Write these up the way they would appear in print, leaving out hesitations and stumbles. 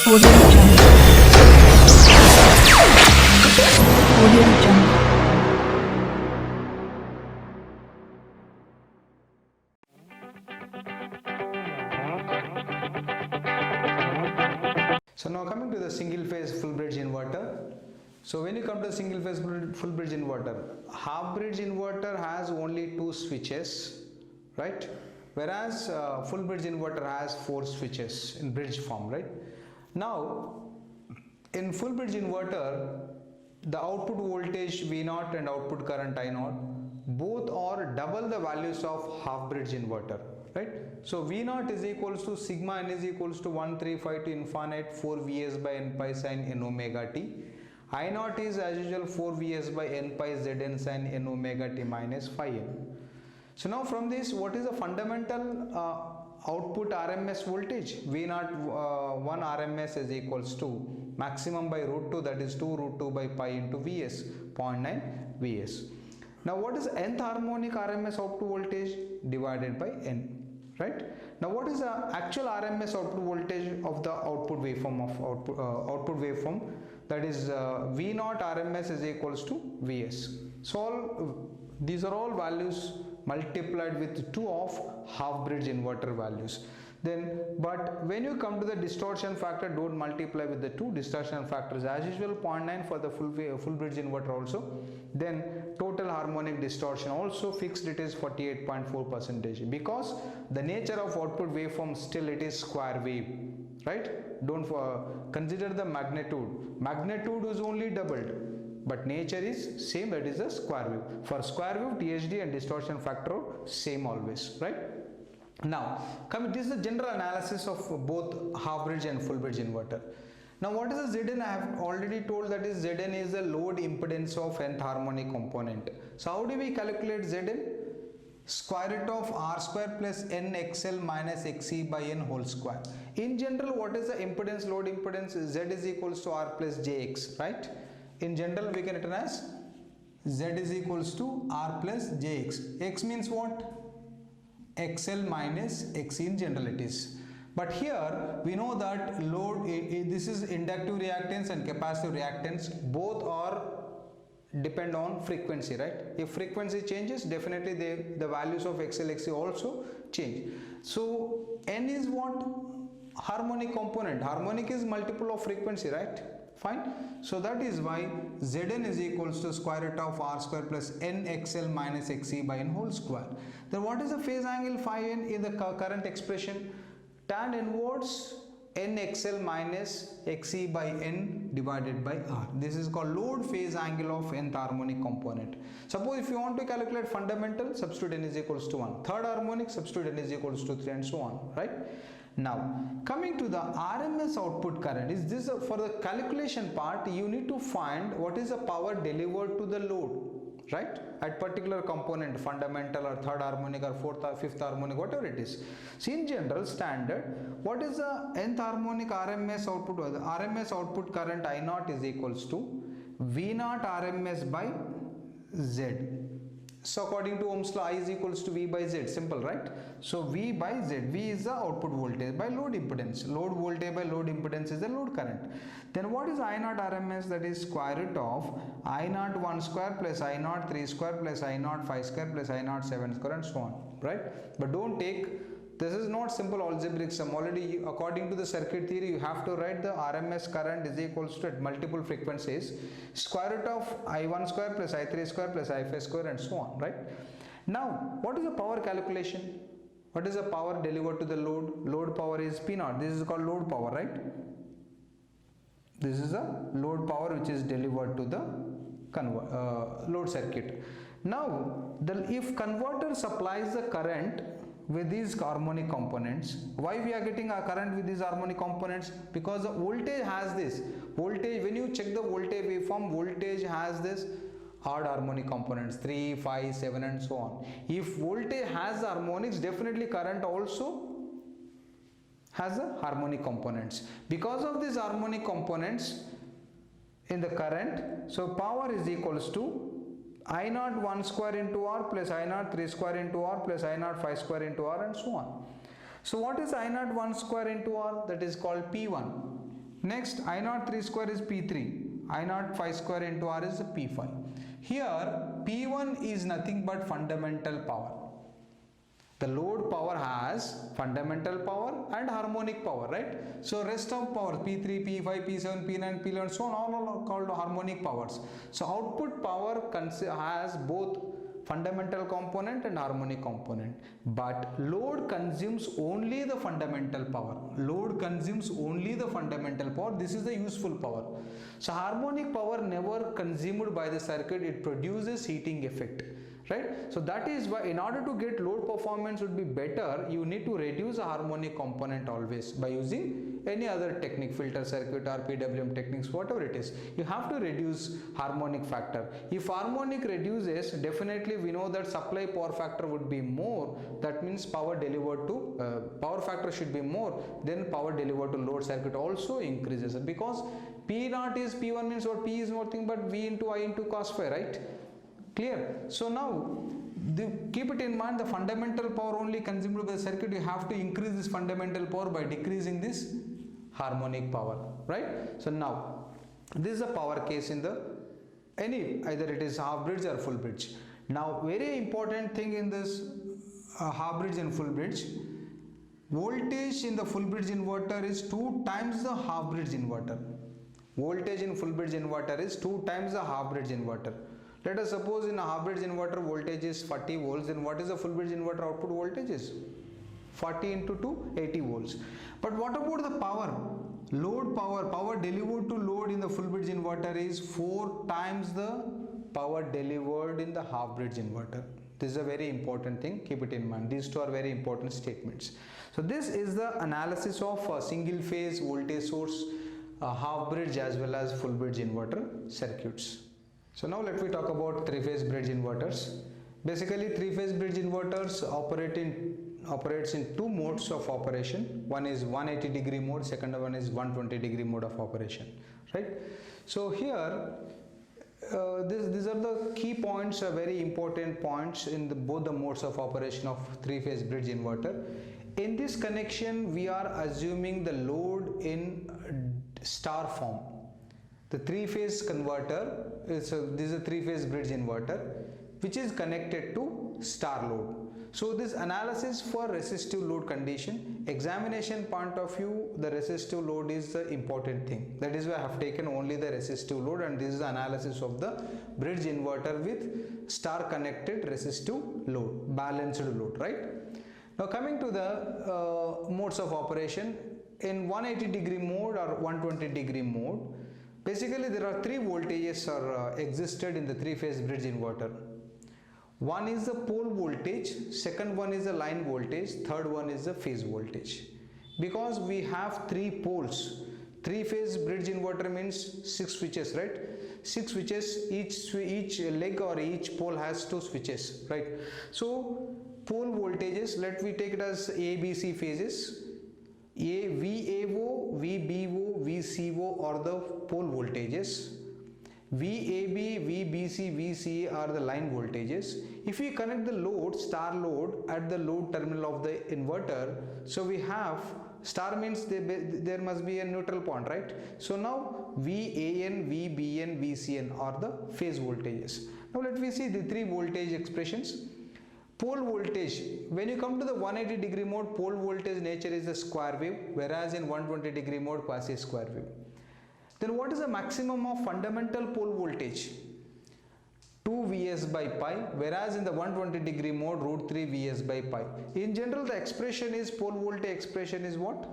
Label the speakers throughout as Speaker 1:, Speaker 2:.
Speaker 1: Audio Jungle. Audio Jungle.
Speaker 2: So now coming to the single phase full bridge inverter. So when you come to single phase full bridge inverter, half bridge inverter has only 2 switches, right? Whereas full bridge inverter has 4 switches in bridge form, right? Now in full bridge inverter, the output voltage V0 and output current I0 both are double the values of half bridge inverter, right? So V0 is equals to sigma n is equals to 135 to infinite 4 Vs by n pi sin n omega t. I0 is as usual 4 Vs by n pi Zn sin n omega t minus phi n. So now from this, what is the fundamental output RMS voltage? V0 1 RMS is equals to maximum by root 2, that is 2 root 2 by pi into Vs, 0.9 Vs. Now what is nth harmonic RMS output voltage? Divided by n, right? Now what is the actual RMS output voltage of the output waveform of output waveform? That is V0 RMS is equals to Vs. So these are all values multiplied with 2 of half bridge inverter values. Then but when you come to the distortion factor, don't multiply with the 2. Distortion factor is as usual 0.9 for the full bridge inverter also. Then total harmonic distortion also fixed, it is 48.4%, because the nature of output waveform still it is square wave, right? Don't consider the magnitude is only doubled, but nature is same, that is a square wave. For square wave, THD and distortion factor are same always, right? Now this is the general analysis of both half bridge and full bridge inverter. Now what is the Zn? I have already told, that is Zn is the load impedance of nth harmonic component. So how do we calculate Zn? Square root of R square plus n XL minus XC by n whole square. In general, what is the impedance, load impedance? Z is equals to R plus JX, right? In general, we can written as Z is equals to R plus JX. X means what? XL minus XC in general it is. But here we know that load, this is inductive reactance and capacitive reactance, both are depend on frequency, right? If frequency changes, definitely the values of XL, XC also change. So N is what? Harmonic component. Harmonic is multiple of frequency, right? Fine. So that is why Zn is equals to square root of R square plus n XL minus XC by n whole square. Then what is the phase angle phi n in the current expression? Tan inverse n XL minus XC by n divided by R. This is called load phase angle of nth harmonic component. Suppose if you want to calculate fundamental, substitute n is equals to 1. Third harmonic, substitute n is equals to 3 and so on, right? Now coming to the RMS output current, is this for the calculation part, you need to find what is the power delivered to the load, right? At particular component, fundamental or third harmonic or fourth or fifth harmonic, whatever it is. So in general standard, what is the nth harmonic RMS output? The RMS output current I0 is equals to V0 RMS by Z. So according to Ohm's law, I is equals to V by Z, simple, right? So V by Z, V is the output voltage by load impedance. Load voltage by load impedance is the load current. Then what is I0 RMS? That is square root of I0 1 square plus I0 3 square plus I0 5 square plus I0 7 square and so on, right? But don't take, this is not simple algebraic sum. Already according to the circuit theory, you have to write the RMS current is equals to at multiple frequencies square root of I1 square plus I3 square plus I5 square and so on, right? Now what is the power calculation? What is the power delivered to the load? Load power is P0. This is called load power, right? This is the load power which is delivered to the load circuit. Now if converter supplies the current with these harmonic components, why we are getting a current with these harmonic components? Because the voltage has this voltage, when you check the voltage waveform, voltage has this odd harmonic components 3, 5, 7 and so on. If voltage has the harmonics, definitely current also has the harmonic components. Because of these harmonic components in the current, so power is equals to I0 1 square into R plus I0 3 square into R plus I0 5 square into R and so on. So what is I0 1 square into R? That is called P1. Next, I naught 3 square is P3. I naught 5 square into R is P5. Here, P1 is nothing but fundamental power. The load power has fundamental power and harmonic power, right? So rest of power P3, P5, P7, P9, P11, so on, all are called harmonic powers. So output power has both fundamental component and harmonic component, but load consumes only the fundamental power. Load consumes only the fundamental power. This is the useful power. So harmonic power never consumed by the circuit, it produces heating effect, right? So that is why in order to get load performance would be better, you need to reduce the harmonic component always by using any other technique, filter circuit or PWM techniques, whatever it is. You have to reduce harmonic factor. If harmonic reduces, definitely we know that supply power factor would be more. That means power delivered to power factor should be more, then power delivered to load circuit also increases, because P naught is P1 means what, P is nothing but V into I into cos phi, right? Clear? So now keep it in mind, the fundamental power only consumed by the circuit, you have to increase this fundamental power by decreasing this harmonic power, right? So now this is a power case in the either it is half bridge or full bridge. Now very important thing in this half bridge and full bridge, voltage in the full bridge inverter is 2 times the half bridge inverter. Voltage in full bridge inverter is 2 times the half bridge inverter. Let us suppose in a half bridge inverter voltage is 40 volts, then what is the full bridge inverter output voltage is? 40 into 2, 80 volts. But what about the power? Load power delivered to load in the full bridge inverter is 4 times the power delivered in the half bridge inverter. This is a very important thing, keep it in mind. These two are very important statements. So this is the analysis of single phase voltage source, half bridge as well as full bridge inverter circuits. So now let me talk about 3-phase bridge inverters. Basically 3-phase bridge inverters operates in 2 modes of operation. One is 180 degree mode, second one is 120 degree mode of operation, right? So here these are the key points, very important points in both the modes of operation of 3-phase bridge inverter. In this connection we are assuming the load in star form. The 3-phase converter is this is a 3-phase bridge inverter which is connected to star load. So this analysis for resistive load condition, examination point of view, the resistive load is the important thing. That is why I have taken only the resistive load, and this is the analysis of the bridge inverter with star connected resistive load, balanced load, right? Now coming to the modes of operation, in 180 degree mode or 120 degree mode, basically there are 3 voltages are existed in the 3-phase bridge inverter. One is the pole voltage, second one is the line voltage, third one is the phase voltage. Because we have 3 poles, 3-phase bridge inverter means 6 switches, right? 6 switches, each leg or each pole has 2 switches, right? So pole voltages, let me take it as A, B, C phases. VAO, VBO, VCO are the pole voltages. VAB, VBC, VCA are the line voltages. If we connect the load, star load at the load terminal of the inverter, so we have star means there must be a neutral point, right? So now VAN, VBN, VCN are the phase voltages. Now let me see the 3 voltage expressions. Pole voltage, when you come to the 180 degree mode, pole voltage nature is a square wave, whereas in 120 degree mode quasi square wave. Then what is the maximum of fundamental pole voltage? 2 Vs by pi, whereas in the 120 degree mode root 3 Vs by pi. In general the expression is, pole voltage expression is what?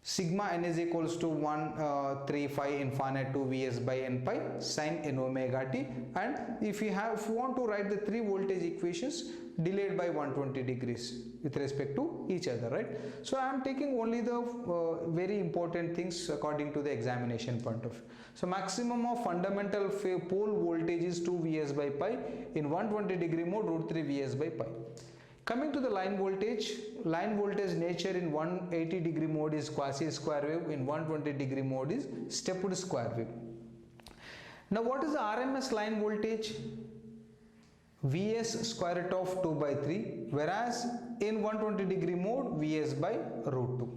Speaker 2: Sigma n is equals to 135 infinite 2 Vs by n pi sin n omega t, and if you want to write the 3 voltage equations, delayed by 120 degrees with respect to each other, right? So I am taking only the very important things according to the examination point of view. So maximum of fundamental pole voltage is 2 Vs by pi, in 120 degree mode root 3 Vs by pi. Coming to the line voltage nature in 180 degree mode is quasi square wave, in 120 degree mode is stepped square wave. Now what is the RMS line voltage? Vs square root of 2 by 3, whereas in 120 degree mode Vs by root 2.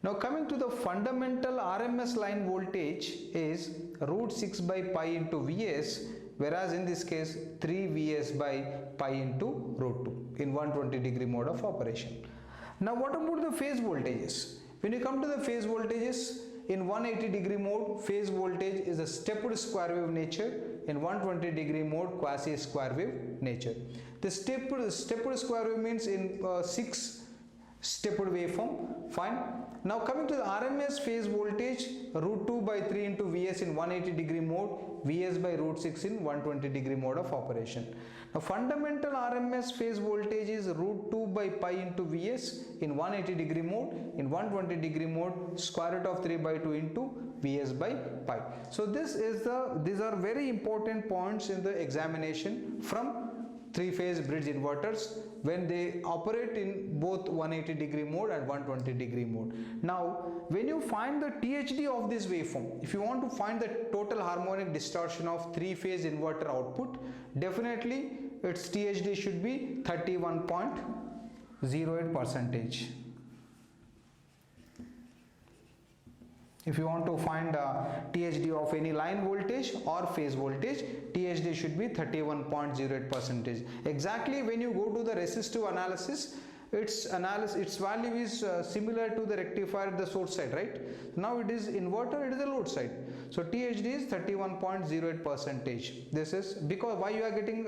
Speaker 2: Now coming to the fundamental RMS line voltage is root 6 by pi into Vs, whereas in this case 3 Vs by pi into root 2 in 120 degree mode of operation. Now what about the phase voltages? When you come to the phase voltages, in 180 degree mode phase voltage is a stepped square wave nature, in 120 degree mode quasi square wave nature. The stepped square wave means in 6 stepped waveform, fine. Now coming to the RMS phase voltage, root 2 by 3 into Vs in 180 degree mode, Vs by root 6 in 120 degree mode of operation. Now fundamental RMS phase voltage is root 2 by pi into Vs in 180 degree mode, in 120 degree mode square root of 3 by 2 into Vs by pi. So these are very important points in the examination from three-phase bridge inverters when they operate in both 180 degree mode and 120 degree mode. Now when you find the THD of this waveform, if you want to find the total harmonic distortion of three-phase inverter output, definitely its THD should be 31.08%. If you want to find THD of any line voltage or phase voltage, THD should be 31.08%. Exactly when you go to the resistive analysis, its value is similar to the rectifier at the source side, right? Now it is inverter, it is the load side. So THD is 31.08%. This is because why you are getting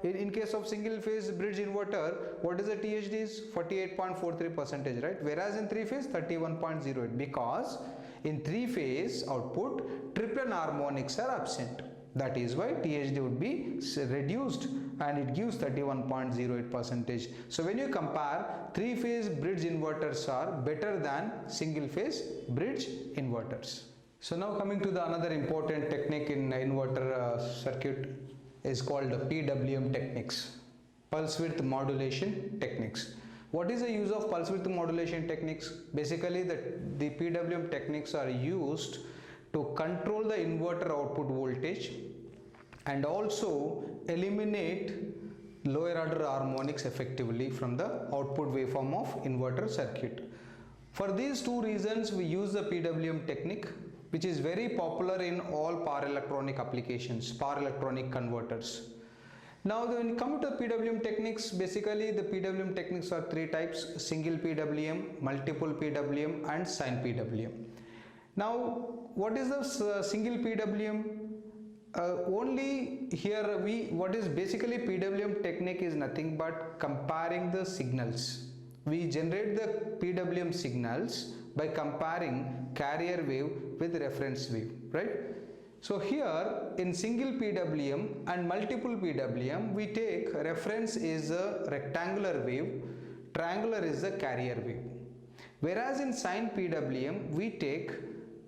Speaker 2: in case of single phase bridge inverter, what is the THD is 48.43%, right? Whereas in three phase 31.08, because in three phase output triplet harmonics are absent. That is why THD would be reduced and it gives 31.08%. So when you compare, three phase bridge inverters are better than single phase bridge inverters. So now coming to the another important technique in inverter circuit is called PWM techniques, pulse width modulation techniques. What is the use of pulse width modulation techniques? Basically the PWM techniques are used to control the inverter output voltage and also eliminate lower order harmonics effectively from the output waveform of inverter circuit. For these two reasons we use the PWM technique, which is very popular in all power electronic applications, power electronic converters. Now when you come to PWM techniques, basically the PWM techniques are three types: single PWM, multiple PWM and sine PWM. Now what is the single PWM? Only here what is basically PWM technique is nothing but comparing the signals. We generate the PWM signals by comparing carrier wave with reference wave, right? So here in single PWM and multiple PWM, we take reference is a rectangular wave, triangular is a carrier wave. Whereas in sine PWM, we take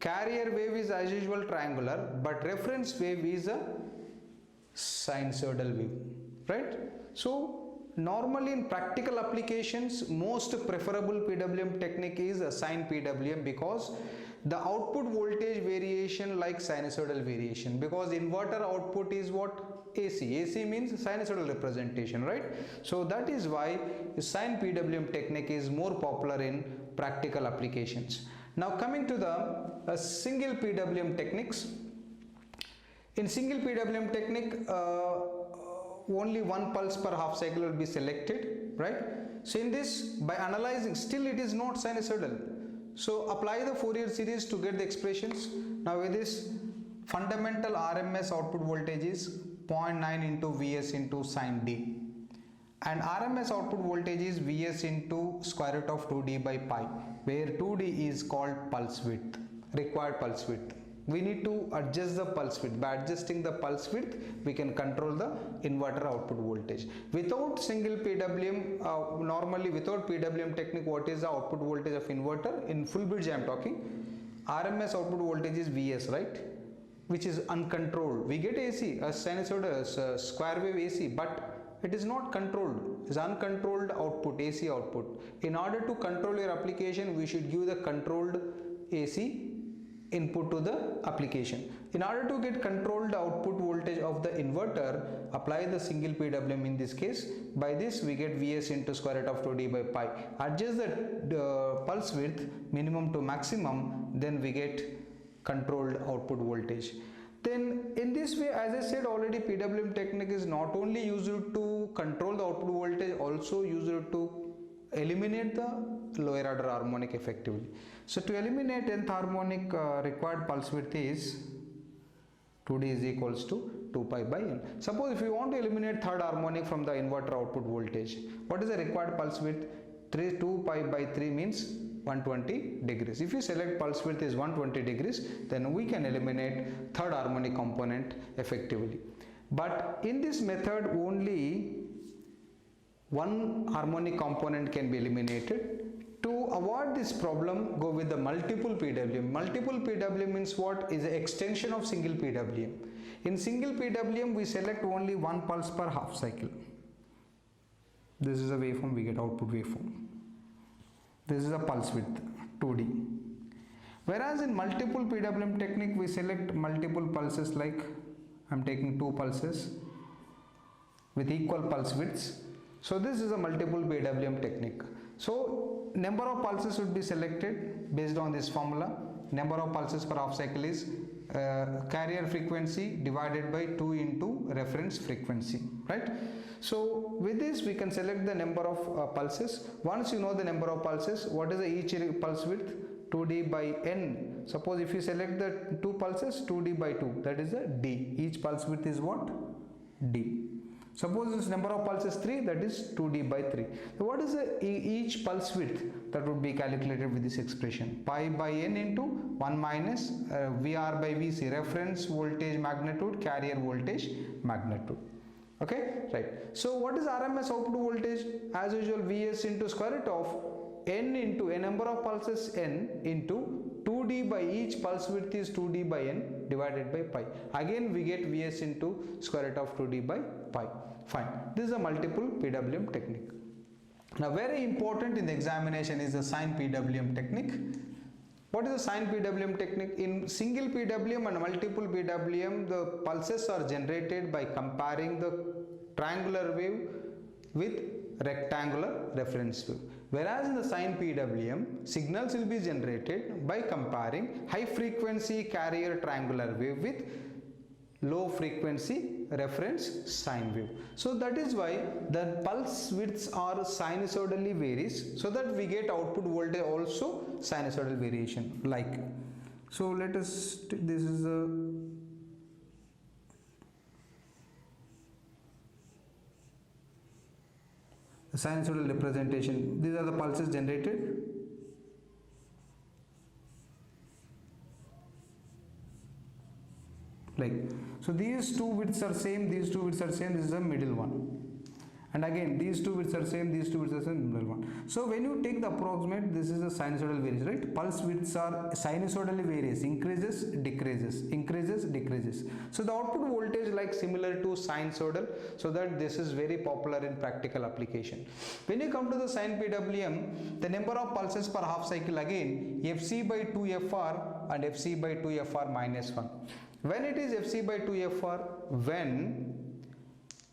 Speaker 2: carrier wave is as usual triangular, but reference wave is a sinusoidal wave, right? So normally in practical applications, most preferable PWM technique is a sine PWM, because the output voltage variation like sinusoidal variation, because inverter output is what? AC. AC means sinusoidal representation, right? So that is why sine PWM technique is more popular in practical applications. Now coming to the single PWM techniques. In single PWM technique, only one pulse per half cycle will be selected, right? So in this, by analyzing, still it is not sinusoidal. So apply the Fourier series to get the expressions. Now with this, fundamental RMS output voltage is 0.9 into Vs into sine D, and RMS output voltage is Vs into square root of 2D by pi, where 2D is called pulse width, required pulse width. We need to adjust the pulse width. By adjusting the pulse width, we can control the inverter output voltage. Without single PWM, normally without PWM technique, what is the output voltage of inverter? In full bridge I am talking, RMS output voltage is Vs, right? Which is uncontrolled. We get AC, a sinusoidal, square wave AC, but it is not controlled. It is uncontrolled output, AC output. In order to control your application, we should give the controlled AC input to the application. In order to get controlled output voltage of the inverter, apply the single PWM in this case. By this we get Vs into square root of 2d by pi. Adjust the pulse width minimum to maximum, then we get controlled output voltage. Then in this way, as I said already, PWM technique is not only used to control the output voltage, also used to eliminate the lower order harmonic effectively. So to eliminate nth harmonic, required pulse width is 2d is equals to 2 pi by n. Suppose if you want to eliminate third harmonic from the inverter output voltage, what is the required pulse width? 2 pi by 3 means 120 degrees. If you select pulse width is 120 degrees, then we can eliminate third harmonic component effectively. But in this method only one harmonic component can be eliminated. To avoid this problem, go with the multiple PWM. Multiple PWM means what? Is an extension of single PWM. In single PWM we select only one pulse per half cycle. This is a waveform, we get output waveform. This is a pulse width 2D. Whereas in multiple PWM technique we select multiple pulses, like I am taking 2 pulses with equal pulse widths. So this is a multiple PWM technique. So number of pulses should be selected based on this formula. Number of pulses per half cycle is carrier frequency divided by 2 into reference frequency, right? So with this we can select the number of pulses. Once you know the number of pulses, what is the each pulse width? 2d by n. Suppose if you select the 2 pulses, 2d by 2, that is a d. Each pulse width is what? D. Suppose this number of pulses 3, that is 2d by 3. So what is the each pulse width? That would be calculated with this expression, pi by n into 1 minus VR by VC, reference voltage magnitude, carrier voltage magnitude. Okay, right. So what is RMS output voltage? As usual, Vs into square root of n into a number of pulses n into 2d by each pulse width is 2d by n divided by pi. Again we get Vs into square root of 2d by pi. Fine. This is a multiple PWM technique. Now very important in the examination is the sine PWM technique. What is the sine PWM technique? In single PWM and multiple PWM, the pulses are generated by comparing the triangular wave with rectangular reference wave. Whereas in the sine PWM, signals will be generated by comparing high frequency carrier triangular wave with low frequency reference sine wave. So that is why the pulse widths are sinusoidally varies, so that we get output voltage also sinusoidal variation. Like, so let us, this is a sinusoidal representation. These are the pulses generated. Like, so these two widths are same, these two widths are same, this is the middle one. And again these two widths are same, these two widths are same, middle one. So when you take the approximate, this is a sinusoidal variation, right? Pulse widths are sinusoidally varies, increases, decreases, increases, decreases. So the output voltage like similar to sinusoidal, so that this is very popular in practical application. When you come to the sine PWM, the number of pulses per half cycle again Fc by 2Fr and Fc by 2Fr minus 1. When it is Fc by 2Fr, when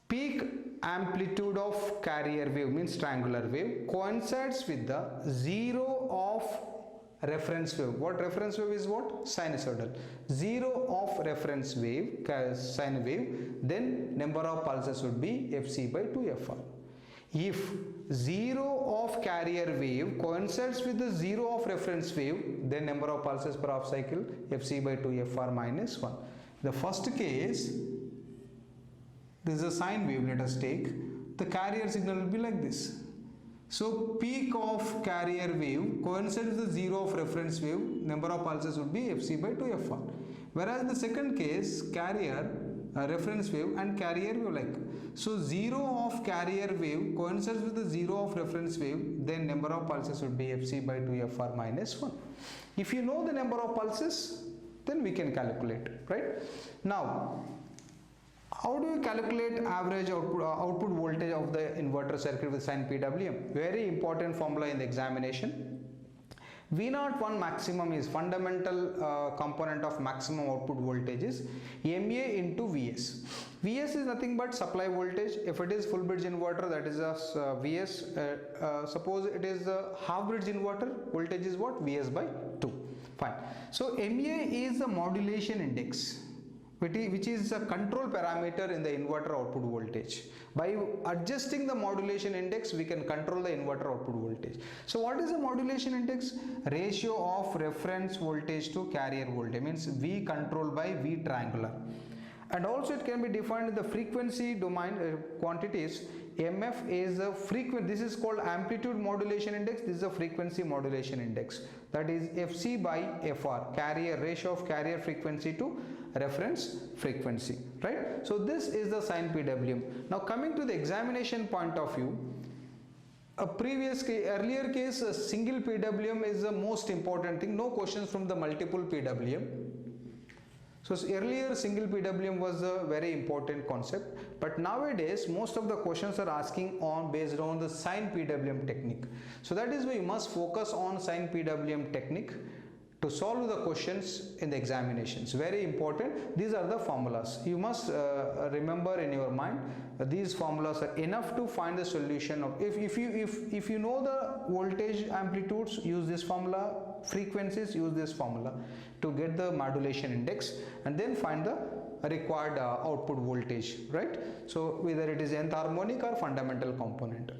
Speaker 2: peak amplitude of carrier wave means triangular wave coincides with the zero of reference wave. What reference wave is what? Sinusoidal. Zero of reference wave, sine wave, then number of pulses would be Fc by 2Fr. If zero of carrier wave coincides with the zero of reference wave, then number of pulses per half cycle Fc by 2Fr minus 1. The first case, this is a sine wave, let us take. The carrier signal will be like this. So peak of carrier wave coincides with the zero of reference wave, number of pulses would be Fc by 2Fr. Whereas in the second case, carrier reference wave and carrier wave like. So zero of carrier wave coincides with the zero of reference wave, then number of pulses would be Fc by 2Fr minus 1. If you know the number of pulses, then we can calculate, right? Now, how do you calculate average output voltage of the inverter circuit with sine PWM? Very important formula in the examination. V01 maximum is fundamental component of maximum output voltage is MA into Vs. Vs is nothing but supply voltage. If it is full bridge inverter, that is a Vs. Suppose it is a half bridge inverter, voltage is what? Vs by 2. Fine. So MA is the modulation index, which is a control parameter in the inverter output voltage. By adjusting the modulation index, we can control the inverter output voltage. So what is the modulation index? Ratio of reference voltage to carrier voltage, means V control by V triangular. And also it can be defined in the frequency domain quantities. MF is a frequency, this is called amplitude modulation index, this is a frequency modulation index, that is FC by FR, carrier ratio of carrier frequency to reference frequency, right? So this is the sine PWM. Now coming to the examination point of view, earlier case, a single PWM is the most important thing, no questions from the multiple PWM. So earlier single PWM was a very important concept, but nowadays most of the questions are asking on based on the sine PWM technique. So that is why you must focus on sine PWM technique to solve the questions in the examinations. Very important. These are the formulas. You must remember in your mind these formulas are enough to find the solution of. If you know the voltage amplitudes, use this formula. Frequencies, use this formula to get the modulation index, and then find the required output voltage, right? So whether it is nth harmonic or fundamental component.